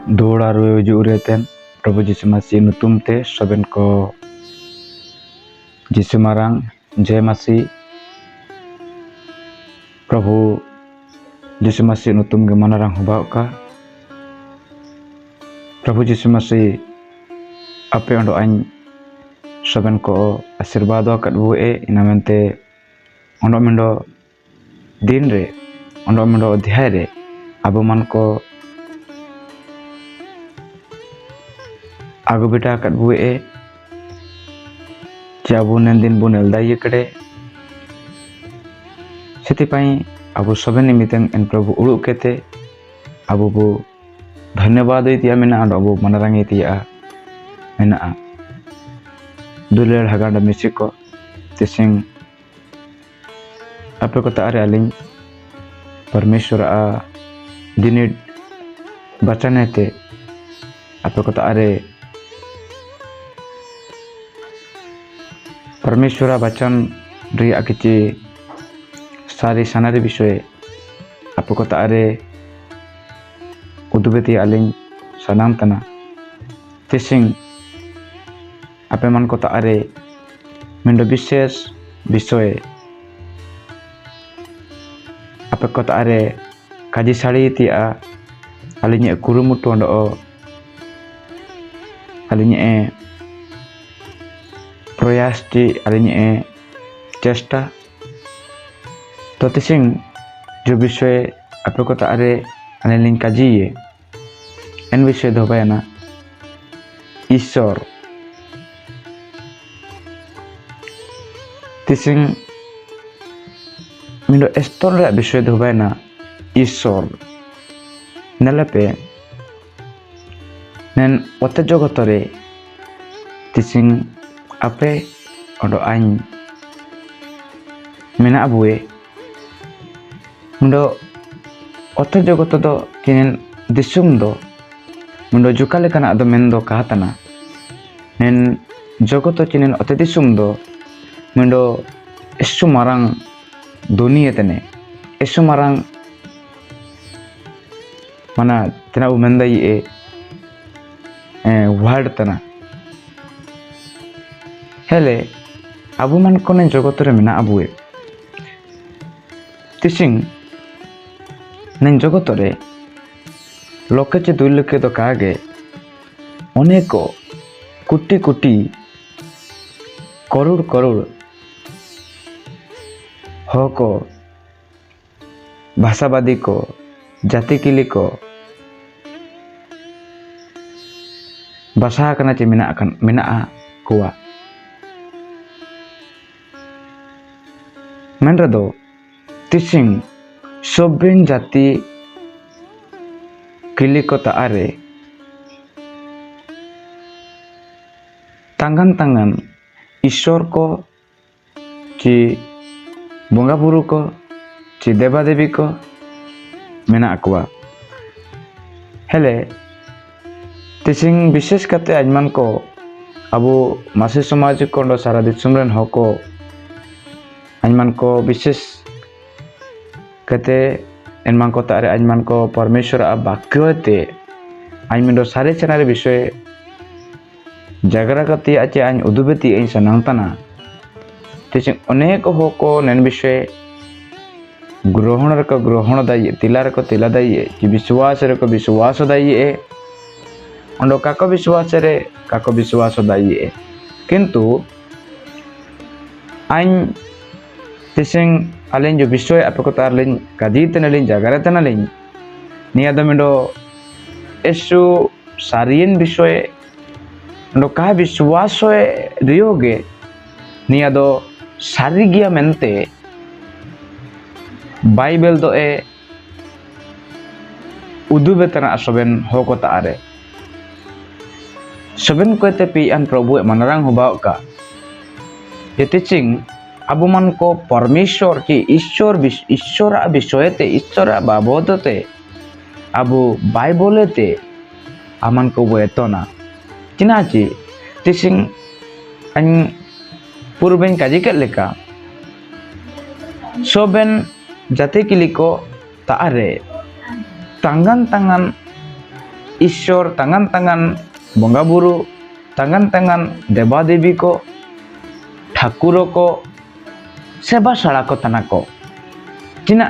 Doa ruwe ureten Prabu Jisu Masih nutum te soben ko Jisu marang Jai Masih Prabu Jisu Masih nutum gimana rang hubau ka Prabu Jisu Masih ape ondo ain soben ko asirbado kat bue inamente ondo mendo din re ondo mendo adhyay re abu man ko आगो बेटा cut बुए जाबु नंदिन बुनेल दाई कड़े सेतिपाई आबु सबे निमित्तं N प्रभु उड़ुक केते आबु बु धन्यवाद इतिया मेना आबु मनरांग इतिया मेना दुलेर हगांडा मिसिको तिसिंग आपे को तारे अलिंग परमेश्वर आ दिने बचने ते आपे को तारे परमेश्वर बचन रिया किछि सारी सानारी विषय आपको को तारे उदुबेती अलिंग सनाम तना तिसिंग आपे मन को तारे मिंडो विशेष विषय आपे को तारे काजी साड़ी तिया अलिंग कुरुमुटु ओंडो अलिंग प्रयास ची अलिंग चेष्टा तो तिसिंग जो विषय आपे को तारे अलिंग काजी ये एन विषय दो बयाना ईश्वर तिसिंग मिंडो एस्टोर रे विषय दो बयाना ईश्वर नलपे नेन ओते जगतरे तिसिंग आपे ओडो आइन मेना बुए मुंडो ओते जगत दो किनेन दिसुम दो मुंडो जुका लेकाना दो मेन दो कहताना नेन जगत चिनेन ओते दिसुम दो मुंडो एसु मारांग दुनिया तने एसु मारांग मना तना उमेंदा ये वर्ड तना हेले आबु मन कोने जगत रे मेना आबुए तिसिंग नेन जगत रे लोके चे दुई लोके तो कागे अनेको कोटी कोटी करोड़ करोड़ हो को भाषावादी को जाति किली को भाषा कना चे मेना कुआ मन रदो तिसिंग सोबिन जाति किली को तारे तांगन तांगन ईश्वर को ची बोंगा बुरु को ची देवा देवी को मेना कुआ हेले तिसिंग विशेष करते आजमान को अबु मासी समाज को सारा दिसुम रेन हो को आजमान को विशेष कहते एनमान को तारे आजमान को परमेश्वर आ वाक्यते आजमिंडो सारे चनारे विषय जागरा कती आचे आन उदुबेती इन सनांतना तिसिंग अनेक हो को नेन विषय ग्रहण रको ग्रहण दाइए तिला रको तिला दाइए कि विश्वास रको विश्वास दाइए अंडो काको विश्वास रे काको विश्वास दाइए किंतु आइन तिसिंग अलिंग जो विषय आपे को तारलिंग काजीते नलिंग जागरते नलिंग निया दमिंडो एसु सारियन विषय अंडो का विश्वास रियोगे निया दो सारी गिया मेनते बाइबल दो उदुबेतना सोबेन हो को तारे सोबेन कोते पी अन प्रभु मनरांग होबाव का ये तिचिंग अबु मन को परमेश्वर की ईश्वर विषयते ईश्वर बाबदते अबु बाइबलते अमन को वेतना चिनाची तिसिंग अन पूर्वें काजी के लेका सोबेन जाति किलिको तारे tangan-tangan ईश्वर tangan-tangan बंगा बुरु tangan-tangan देवा देवी को ठाकुर को सेवा साड़ा को तना को चिना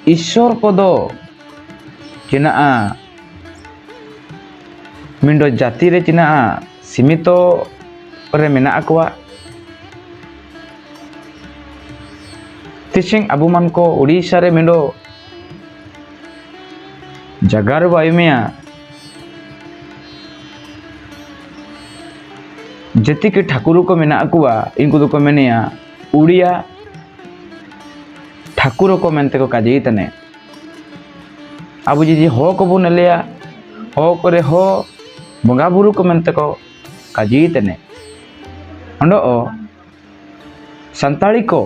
ईश्वर को दो चिना मिंडो जाति रे चिना सीमितो रे मेना अकवा तिसिंग अबु मन को उड़ीसा रे मिंडो जगार बायुमिया जति के ठाकुर को मेना अकुआ इनको तो को मेनिया उड़िया ठाकुर को मेनते को काजी तने अब जी हो को बुन लिया हो करे हो बंगा बुरु को मेनते को काजी तने अंडो संताली को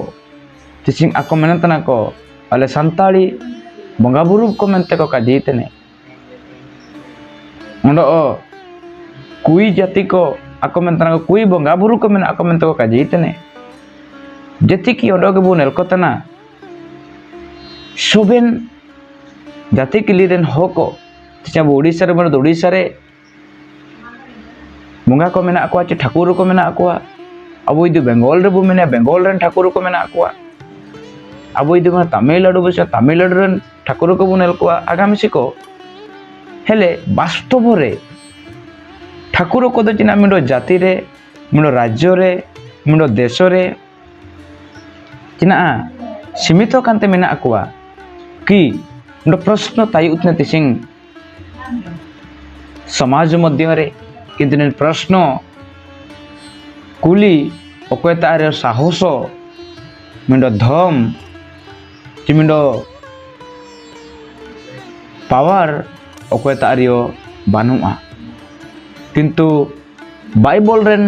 तिसिंग आको मेनतना को अले संताली बंगा बुरु को मेनते को काजी तने अंडो कुई जाति को आको मेनतना को कुई बंगा बुरु को मेन आको मेनते को काजी तने जति की ओडो के बुन एलकोतना सोबेन जाति के लिए हो को अब उड़ीसा रे मन उड़ीसा रे बंगा को मेना अकुआ चे ठाकुर को मेना अकुआ अब इदु बेंगल रे बु मेना बेंगल रेन ठाकुर को मेना अकुआ अब इदु मन तमिलनाडु बस तमिलनाडु रेन ठाकुर को बुनेल को आगामी सिको हेले वास्तव रे ठाकुर को दो चिना मिंडो जाति रे मिंडो राज्य रे मिंडो देश रे चिना सीमित कांते मेना अकुआ कि मिंडो प्रश्न ताई उतने तिसिंग समाज मध्य रे किंतु ने प्रश्न कुली ओकता रे साहस मिंडो धम चिमिंडो पावर ओकता रियो बानुआ किंतु बाइबल रेन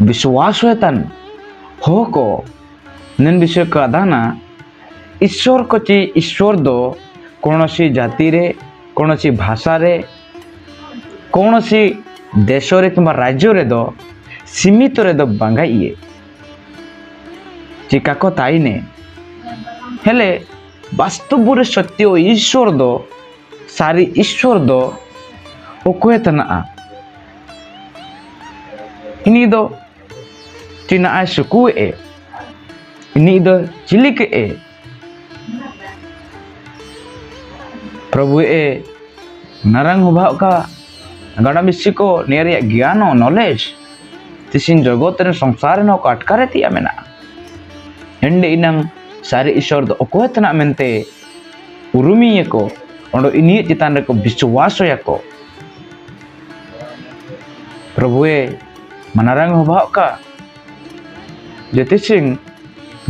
विश्वास होतन हो को निन विषय का दाना ईश्वर को ची ईश्वर दो कौनसी जाति रे कौनसी भाषा रे कौनसी देश रे किंबा राज्य रे दो सीमित रे दो बांगाइए चिका को ताईने हेले वास्तव रे सत्य ईश्वर दो सारी ईश्वर दो ओकोतना इनी दो चिना आ सुकुए इनी दो चिलिके प्रभु ए नारंग हुभाव का गड़ा मिसी को नेरिया ज्ञान और नॉलेज तिसिन जगत रे संसार न को अटकारे तिया मेना एंडे इनंग सारे ईश्वर दो ओकोतना मेनते उरुमिये को और इनी चितान रे को विश्वास या को प्रभु ए मनारंग हुभाव का जति सिंह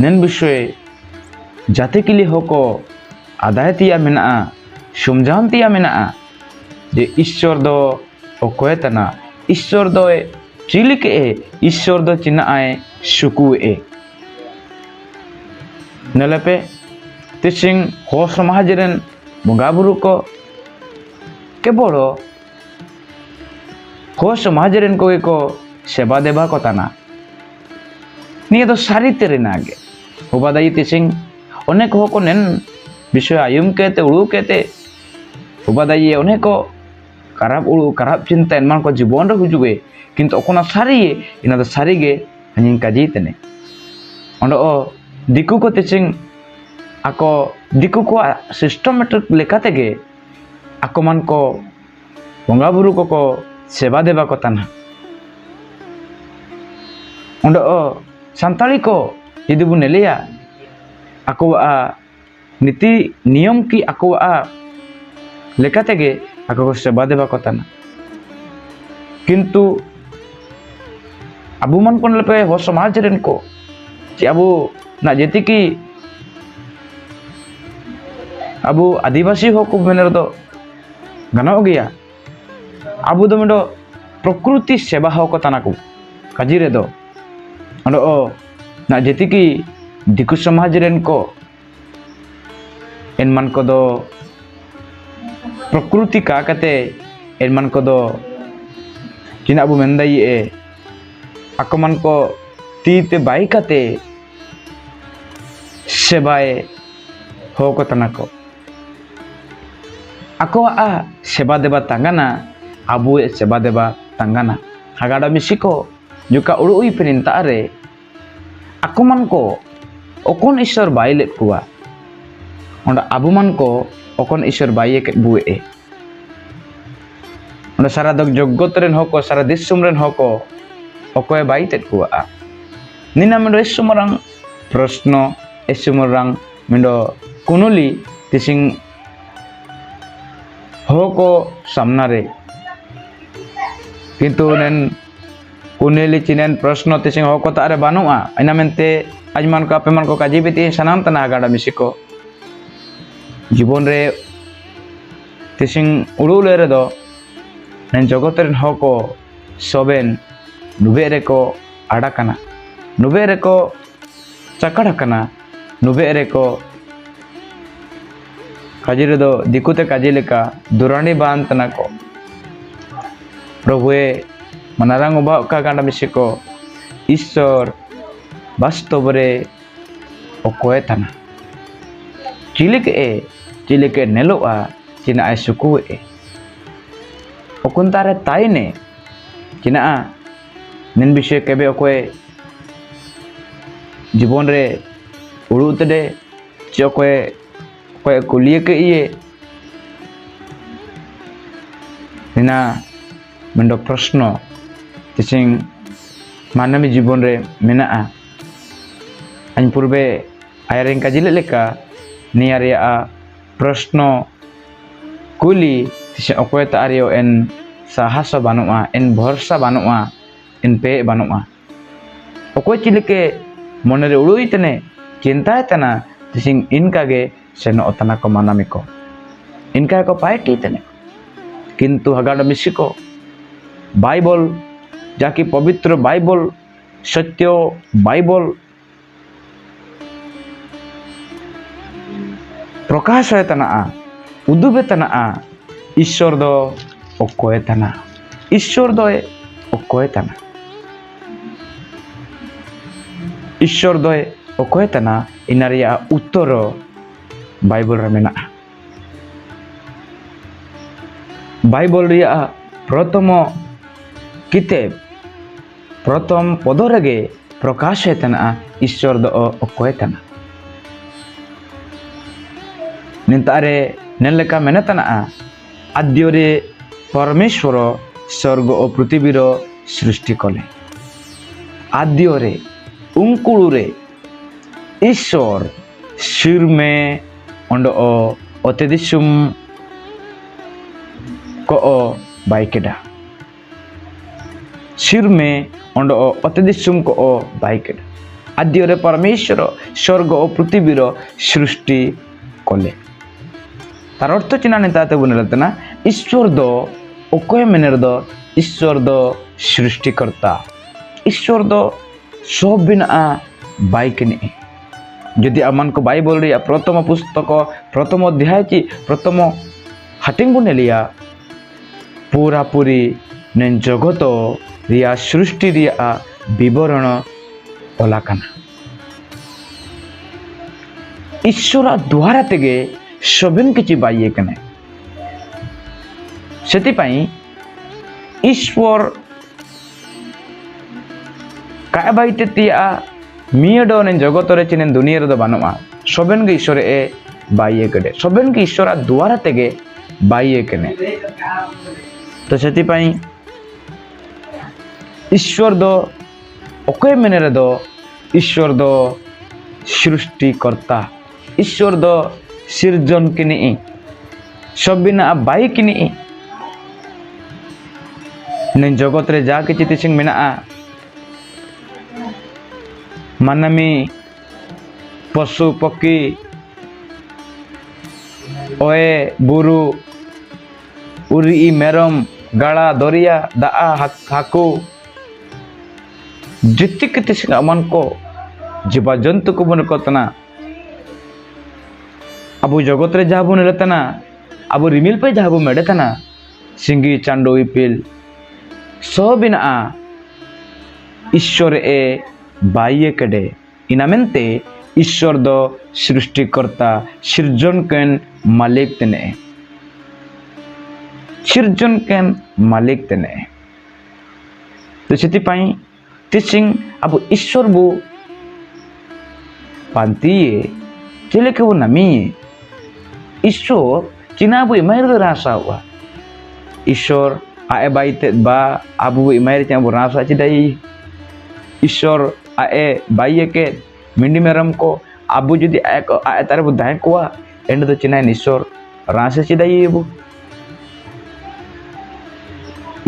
नन विषय जाति के लिए हो को आदाय तिया मेना समझान तिया मेना जे ईश्वर दो ओकोतना ईश्वर दो चिलिके ईश्वर दो चिना आए सुकुए नलपे तिसिंग हो समाज रेन बंगा बुरु को केवल हो समाज रेन को सेवा देवा को ताना निये तो सारी तेरे नागे होबादाई तिसिंग अनेक हो को नेन विषय आयुम कहते उड़ू कहते होबादाई अनेक को खराब उड़ू खराब चिंता एनमान को जीवन रे हुजुए किंतु ओकोना सारी इना तो सारी गे हनिन काजी तने ओंडो दिकु को तिसिंग आको दिकु को सिस्टमेटिक लेखाते गे आको मान को बंगा बुरु को सेवा देवा को ताना ओंडो संताली को यदि बु नेलिया आको नीति नियम की आको लेखाते गे आको को सेवा देवा को ताना किंतु अबु मन को नलपे हो समाज रेन को चे अबु ना जेति की अबु आदिवासी हो को मेनर दो गनो गया अबु दो मिडो प्रकृति सेवा हो को ताना को काजी रे दो अंडो ना जेति की दिकु समाज रेन को एनमान को दो प्रकृति का कते एनमान को दो चिना बो मेंदा ये आकमान को तीते बाई काते सेबाए हो को तना को ako a seba deba tangana abu seba deba tangana hagada misiko juga ului perintah aku man ko okon isor bayi let kuwa onda abu man ko okon isor bayi ket buwe onda sara dok jogot ren hoko sara disum ren hoko okoy bayi tet kuwa nina mendo esumorang prosno esumorang mendo kunuli tising hoko samna रे किंतु नेन कुनेली चिनेन प्रश्न तिसिंग हको तारे बानुआ इना मेनते आजमान को अपेमान को काजी बिति सनाम तना गाडा मिसिको जीवन रे तिसिंग उड़ुले रे दो नेन जगत रेन हको सोबेन नुबे रे को आडाकना नुबे रे को चकड़कना नुबे रे को काजी रे दो दिकुते काजी लेका दुरानी बांध तना को प्रभुए मनारांग उबा का गांडा मिसिको ईश्वर वास्तव रे ओकोए तना चिलिके नेलोआ चिना आई सुकुए ओकुंतारे ताइने चिना निन विषय केबे ओकोए जीवन रे उड़ुतदे चोकोए कोई कुलिए के ये निना मेंडो प्रश्न तिसिंग मानवी जीवन रे मेना अन पूर्वे आयरें काजिले लेका नियारिया प्रश्न कुली तिसिंग ओकोय तारियो एन साहस बानुआ एन भरसा बानुआ एन पे बानुआ ओकोय चिलिके मन रे उड़ुई तने चिंता तना तिसिंग इनका गे सेनो ओतना को मानामी को इनका को पार्टी तने किंतु हगाड़ा मिसिको बाइबल जाकी पवित्र बाइबल सत्य बाइबल प्रकाश है तना उदुबे तना ईश्वर दो ओकोए तना ईश्वर दो ओकोए तना ईश्वर दो ओकोए तना इनारिया उत्तर बाइबल रे मेना बाइबल रिया प्रथम किताब प्रथम पद रेगे प्रकाश है तना ईश्वर दो ओकोय तना निंतारे नेलेका मेने तना आद्य रे परमेश्वर स्वर्ग और पृथ्वी रो सृष्टि कले आद्य रे उंकुळु रे ईश्वर सिर में ओंडो अत्यदिशुम को बाइकेडा सिर में ओंडो अत्यदिशुम को बाइकेडा आद्य रे परमेश्वर स्वर्ग और पृथ्वी रो सृष्टि कले तार अर्थ चिना नेताते बुनेलतना ईश्वर दो ओकोय मेनेर दो ईश्वर दो सृष्टिकर्ता ईश्वर दो सब बिना बाइकनी यदि आमान को बाइबल रिया प्रथम पुस्तक प्रथम अध्याय ची प्रथम हाटिंग बुने लिया पूरा पूरी ने जगत रिया सृष्टि रिया विवरण ओलाकना ईश्वर द्वारा तेगे सबन किछि बाइये कने सेति पई ईश्वर काय बाइते तिया मियडो ने जगत रे चिनेन दुनिया रे दो बानुआ सबन के ईश्वर ए बाइये कने सबन के ईश्वर द्वारा तेगे बाइये कने तो सेति पई ईश्वर दो ओके मेने रे दो ईश्वर दो सृष्टिकर्ता ईश्वर दो सिरजन किनी सब बिना बाई किनी ने जगत रे जा किछि तिसिंग मेना मानमी पशु पक्षी ओए बुरु उरी मेरम गाड़ा दरिया दाआ हाकू जिति कितिसिंग अमन को जीवा जंतु को बन कतना अबु जगत रे जहाँ बन लेतना अबु रिमिल पे जहाँ मेड़ेतना सिंगी चांडो इपिल सो बिना ईश्वर ए बाह्य कड़े इनामेंते ईश्वर दो सृष्टिकर्ता सृजन केन मालिक तने सृजन केन मालिक तने तो सेति पाई तिसिंग अब ईश्वर बु पांतिये चले के वो नमी ईश्वर चिना बु इमायर दो रासा हुआ ईश्वर आए बाइते बा अबु इमायर चिना बु रासा चिदाई ईश्वर आए बाइये के मिंडी मेरम को अबु जुदी आए तारे बु दाय कोआ एंड दो चिना ईश्वर रासा चिदाई बु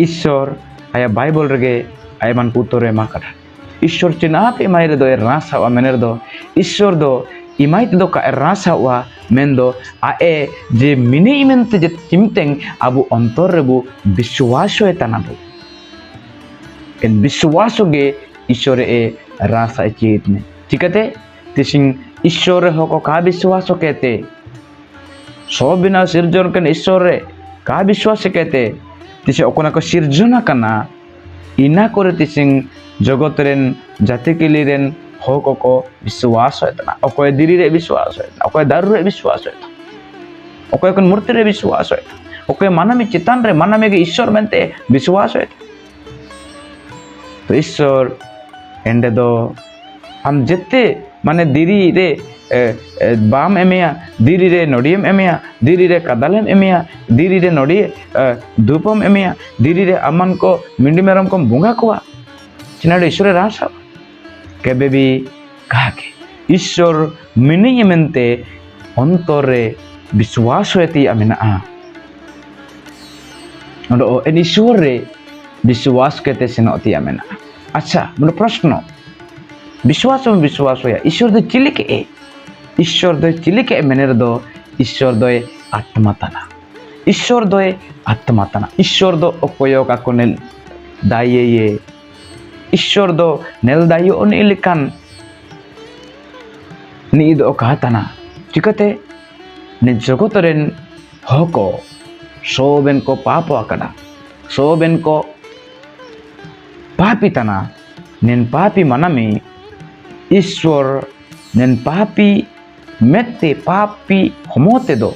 ईश्वर आया बाइबल रगे आया मन पुतोरे माकड़ा ईश्वर चिना पे इमायर दो रासा हुआ मेनेर दो ईश्वर दो इमाइत दो का रासा हुआ मेन दो आए जे मिनी इमेंते जे चिमतेंग अबु अंतर रेबु विश्वास होए तनाबु एन विश्वास गे ईश्वर ए रासा चेत ने चिकते तिसिंग ईश्वर हो को का विश्वास कहते सो बिना सृजन कन ईश्वर रे का विश्वास कहते तिसे ओकना को सृजना कना इना करे तिसिंग जगत रेन जाति किली रेन हो को विश्वास होता अकोय दिरी रे विश्वास होता अकोय दारू रे विश्वास होता अकोय कन मूर्ति रे विश्वास होता अकोय मानमी चितान रे मानमी के ईश्वर मनते विश्वास होता तो ईश्वर एंडे दो हम जिते माने दिरी रे बाम एमिया दिरी रे नोडियम एमिया दिरी रे कदालम एमिया दिरी रे नोडी धूपम एमिया दिरी रे अमन को मिंडी मेरम को बुंगा कोआ चिनाडे ईश्वर रासा केबे भी कहा के ईश्वर मिनी मेनते अंतरे विश्वास होती अमेना अंडो एन ईश्वर रे विश्वास केते सेनोती अमेना अच्छा मन प्रश्न विश्वास में विश्वास होया ईश्वर दो चिलिके ए ईश्वर दो चिलिके मेनेर दो ईश्वर दो आत्मा तना ईश्वर दो आत्मा तना ईश्वर दो उपयोग को नेल दाये ये ईश्वर दो नेल दायो उन इलिकान नी दो कहताना चिकते ने जगत रेन होको सोबेन को पाप आकड़ा सोबेन को पापी तना नेन पापी मनमी ईश्वर नेन पापी मेते पापी होमोते दो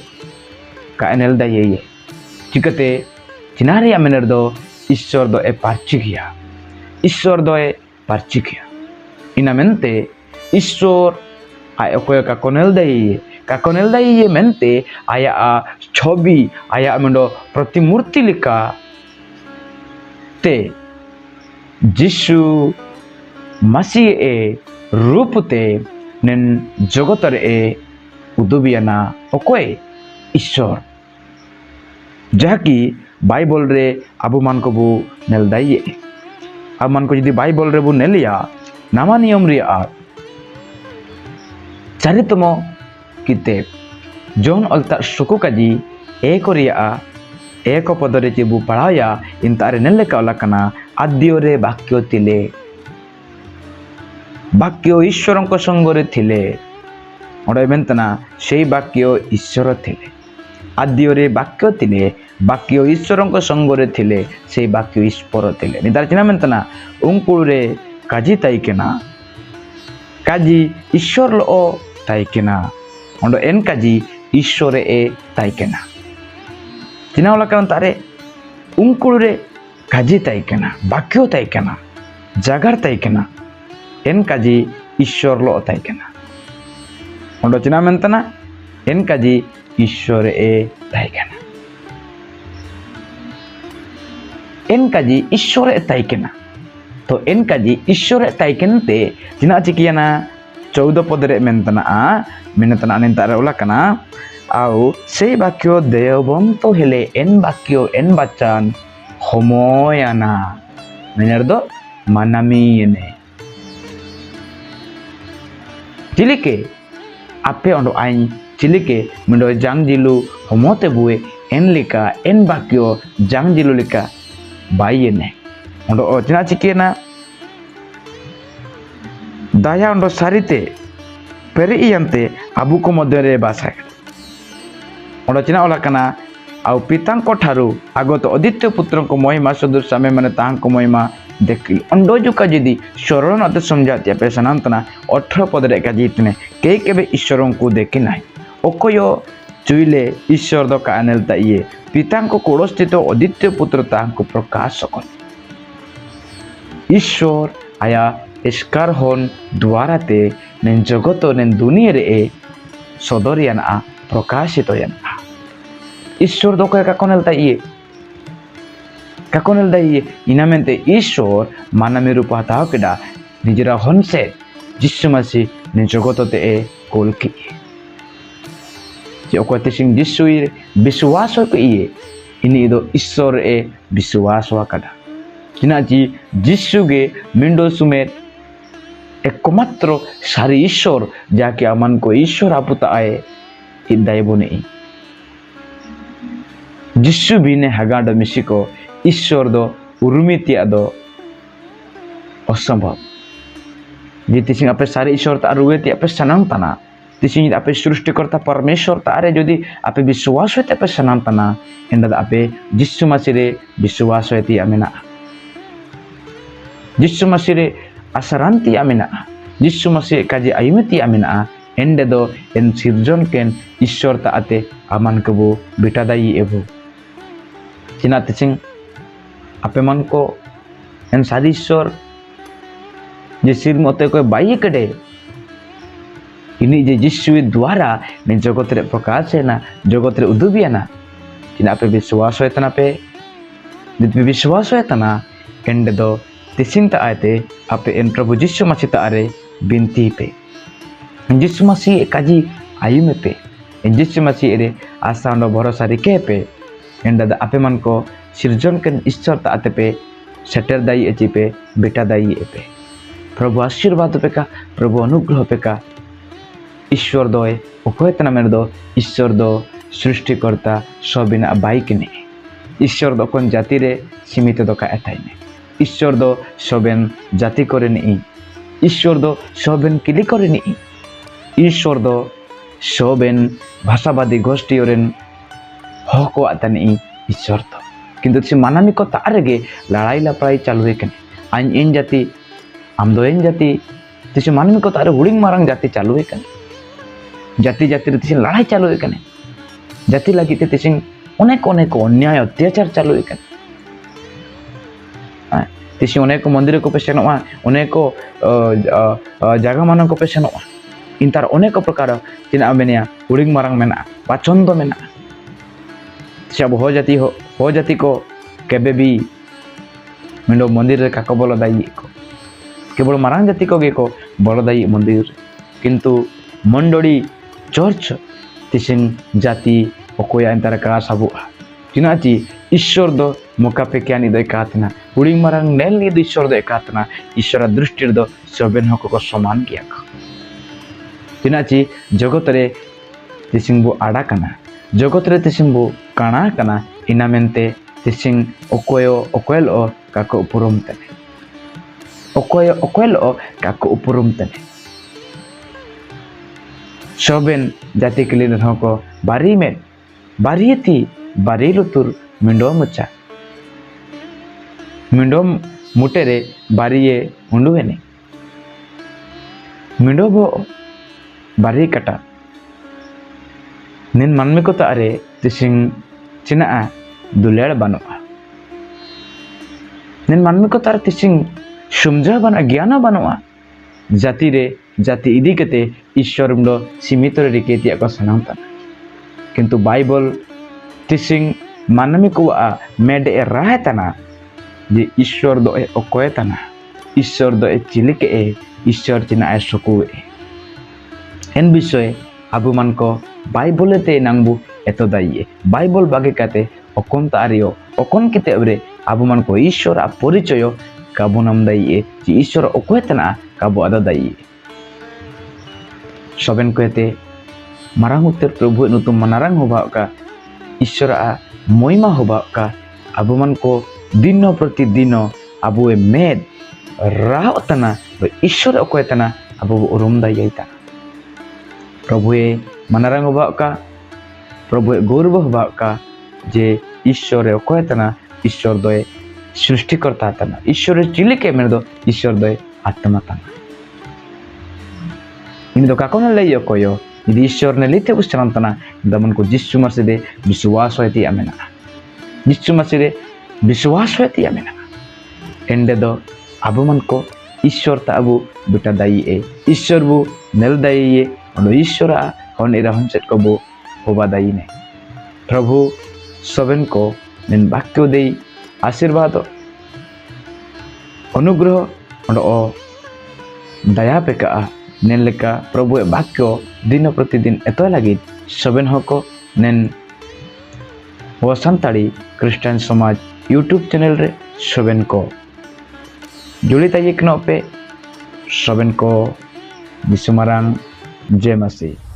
का नेल दाये ये चिकते चिनारी अमेनर दो ईश्वर दो ए पार्चिकिया ईश्वर दो पार्चिकिया इना मेनते ईश्वर आय ओकोय का कोनेल दाई ये मेनते आया छवि आया मेंडो प्रतिमूर्ति लिका ते जिसु मसीह ए रूप ते नेन जगत रे उदुबियाना ओकोय ईश्वर जहाँकि बाइबल रे आबु मान को बु नेल दाइए अब मन को यदि बाइबल रे बु नेलिया नामा नियम रे चरितम किताब जोन अलता सुकु काजी एक रिया एक पद रे जेबु पढ़ाया इन तारे नेले का लकना आद्य रे वाक्य तिले वाक्य ईश्वर को संग रे थिले ओडे मेंतना सेई वाक्य ईश्वर थिले आद्य रे वाक्य तिले वाक्य ईश्वर को संग रे थिले सेई वाक्य ईश्वर थिले निदार चिना मेंतना उंकुल रे काजी ताइकेना काजी ईश्वर लो ताइकेना ओंडो एन काजी ईश्वर ए ताइकेना चिना वाला कान तारे उंकुल रे काजी ताइकेना वाक्य ताइकेना जागर ताइकेना एन काजी ईश्वर लो ताइकेना ओंडो चिना मेंतना एन काजी ईश्वर ए ताइकेना एन काजी ईश्वर ए ताइकेना तो एन काजी ईश्वर ए ताइकेनते चिना चिकियाना 14 पद रे मेनतना नेतारे ओला कना आउ से वाक्य देवबंतो हेले एन वाक्य एन बचान होमोयाना मेनर दो मानामी ने चिलिके आपे ओंडो आइन चिलिके मिंडो जांग जिलु होमोते बुए एन लिका एन वाक्य जांग जिलु लिका बाइये ने ओंडो चिना चिकेना दाया ओंडो सारिते पेरे इयंते आबु को मध्य रे बासा ओंडो चिना ओला कना आउ पितांको ठारू आगत अदित्य पुत्र को महिमा सदृश आमे माने तांको महिमा देखिल अंडोजुका जदि शरण अत समझाती पे सनातना 18 पद रे का जीतने के केबे ईश्वर को देखि नाही ओकयो चुइले ईश्वर द कानेलता ये पितांको कोड़ स्थित अदित्य पुत्र तांको प्रकाश कर ईश्वर आया एस्कार होन द्वारा ते ने जगत ने दुनिया रे सदरियाना प्रकाशित होयना ईश्वर दो का कोनेलता ये इनामेंते ईश्वर मानवी रूप हताव केडा निजरा हंसे जिसु मसीह ने जगत ते कोल की जो कोते सिंह जिसु विश्वास को ये इनी दो ईश्वर ए विश्वास वा कदा किना जी जिसु गे मिंडो सुमेर एकमात्र सारी ईश्वर जाके अमन को ईश्वर आपुता आए हिदाय बने जिसु भी ने हगाड मिसिको ईश्वर दो उर्मितिया दो असंभव जे तिसिंग आपे सारे ईश्वर ता रुवेति आपे सनाम तना तिसिंग आपे सृष्टिकर्ता परमेश्वर तारे जदि आपे विश्वास होते आपे सनाम तना एंड आपे जिसु मसीह रे विश्वास होती आमेना जिसु मसीह रे असरांति आमेना जिसु मसीह काजे आयुमति आमेना एंड दो एन सिरजन केन ईश्वर ता आते आमान कबो बेटा दाई एबो चिना तिसिंग आपे मन को एन सारी ईश्वर जे सिर मते कोई बाई कड़े इनी जे जिसु द्वारा ने जगत रे प्रकाश है ना जगत रे उदुबिया ना चिना आपे विश्वास होतना पे जितने विश्वास होतना एंड दो तिसिंग ता आते आपे एन प्रभु जिसु मसीह ता आरे बिनती पे जिसु मसीह काजी आयु में पे जिसु मसीह रे आशा नो भरोसा रिके पे एंड द आपे मन को सृजन के ईश्वर ताते पे सेटर दाई एची पे बेटा दाई पे प्रभु आशीर्वाद पे का प्रभु अनुग्रह पे का ईश्वर दो उकोयतना मेरे दो ईश्वर दो सृष्टिकर्ता सबिना बाइक ने ईश्वर दो कोन जाति रे सीमित दो का एथाई ने ईश्वर दो सबेन जाति करे नि ईश्वर दो सबेन किली करे नि ईश्वर दो सबेन भाषावादी गोष्ठी ओरेन हको आतनी ईश्वर तो किंतु से मानवी को तारेगे लड़ाई लपड़ाई चालू है कने आइन इन जाति आम दो इन जाति तिसे मानवी को तारे हुडिंग मारंग जाति चालू है कने जाति जाति तिसे लड़ाई चालू है कने जाति लगी ते तिसे अनेक अनेक अन्याय अत्याचार चालू है कने तिसे अनेक मंदिर को पेशनवा अनेक जगह मान को पेशनवा इन तार अनेक प्रकार चिना मेनिया हुडिंग मारंग मेना पाचंद मेना सब हो जाती को केबे भी मिंडो मंदिर रे काको बोलो दाई को केवल मारांग जाति को गे को बोलो दाई मंदिर किंतु मंडोड़ी चर्च तिसिंग जाति ओकोया अंतर का सबु चिनाची ईश्वर दो मोका पे क्या नि दो एकातना हुडिंग मारांग नेल नि दो ईश्वर दो एकातना ईश्वर दृष्टि दो सबेन हको को समान किया चिनाची जगत रे तिसिंग बो आड़ा कना जगत रे तिसिंग बो काना कना इना मेनते तिसिंग ओकोयल काको उपरुम तने ओकोयल काको उपरुम तने सबेन जाति किलिन हको बारी में बारियती बारी लुतुर मिंडो मुचा मिंडो मुटेरे बारिये उंडुवेने मिंडो बो बारी कटा निन मनमी को तारे तिसिंग चिना दुलेड़ बनुआ निन मनमी को तारे तिसिंग सुमजा बना ज्ञान बनुआ जाति रे जाति इदी कते ईश्वर दो सीमित रे रिकेतिया को सनामता किंतु बाइबल तिसिंग मनमी को मेडे रहतना जे ईश्वर दो ओकोयतना ईश्वर दो चिलिके ईश्वर चिना सुकुए एन विषय आबु मन को बाइबल ते नांगबु एतो दाइए बाइबल बागे काते ओकोन तारियो ओकोन किते अबरे आबु मन को ईश्वर आ परिचय काबु नाम दाइए जे ईश्वर ओकोयतना काबु आदा दाइए सबेन कोते मारांग उत्तर प्रभु नुतुम मनारांग होबा का ईश्वर आ महिमा होबा का आबु मन को दिन प्रतिदिन आबु मेद रावतना ईश्वर ओकोयतना आबु उरुम दाइएता प्रभु मनारंग होबा का प्रभु गौरव होबा का जे ईश्वर अकोय तना ईश्वर दय सृष्टिकर्ता तना ईश्वर चिलिके मेन दो ईश्वर दय आत्मा तना इन दो काकोन लय कोयो इदी ईश्वर ने लिते उच्चारण तना दमन को जिस्सु मसीह दे विश्वास होती आमेना जिस्सु मसीह दे विश्वास होती आमेना एंडे दो अबु मन को ईश्वर ता अबु बेटा दाई ए ईश्वर बु नेल दाई ए और ईश्वर हन एरा हन सेट को बु होबा दाई ने प्रभु सबन को निन वाक्य दे आशीर्वाद अनुग्रह और दया पेका नेन लेका प्रभु वाक्य दिन प्रतिदिन एत लगी सबन हको नेन वो सानताड़ी क्रिश्चियन समाज यूट्यूब चैनल रे सबन को जुड़ी ताइए पे सबन को विश्वमारांग जय मसीह।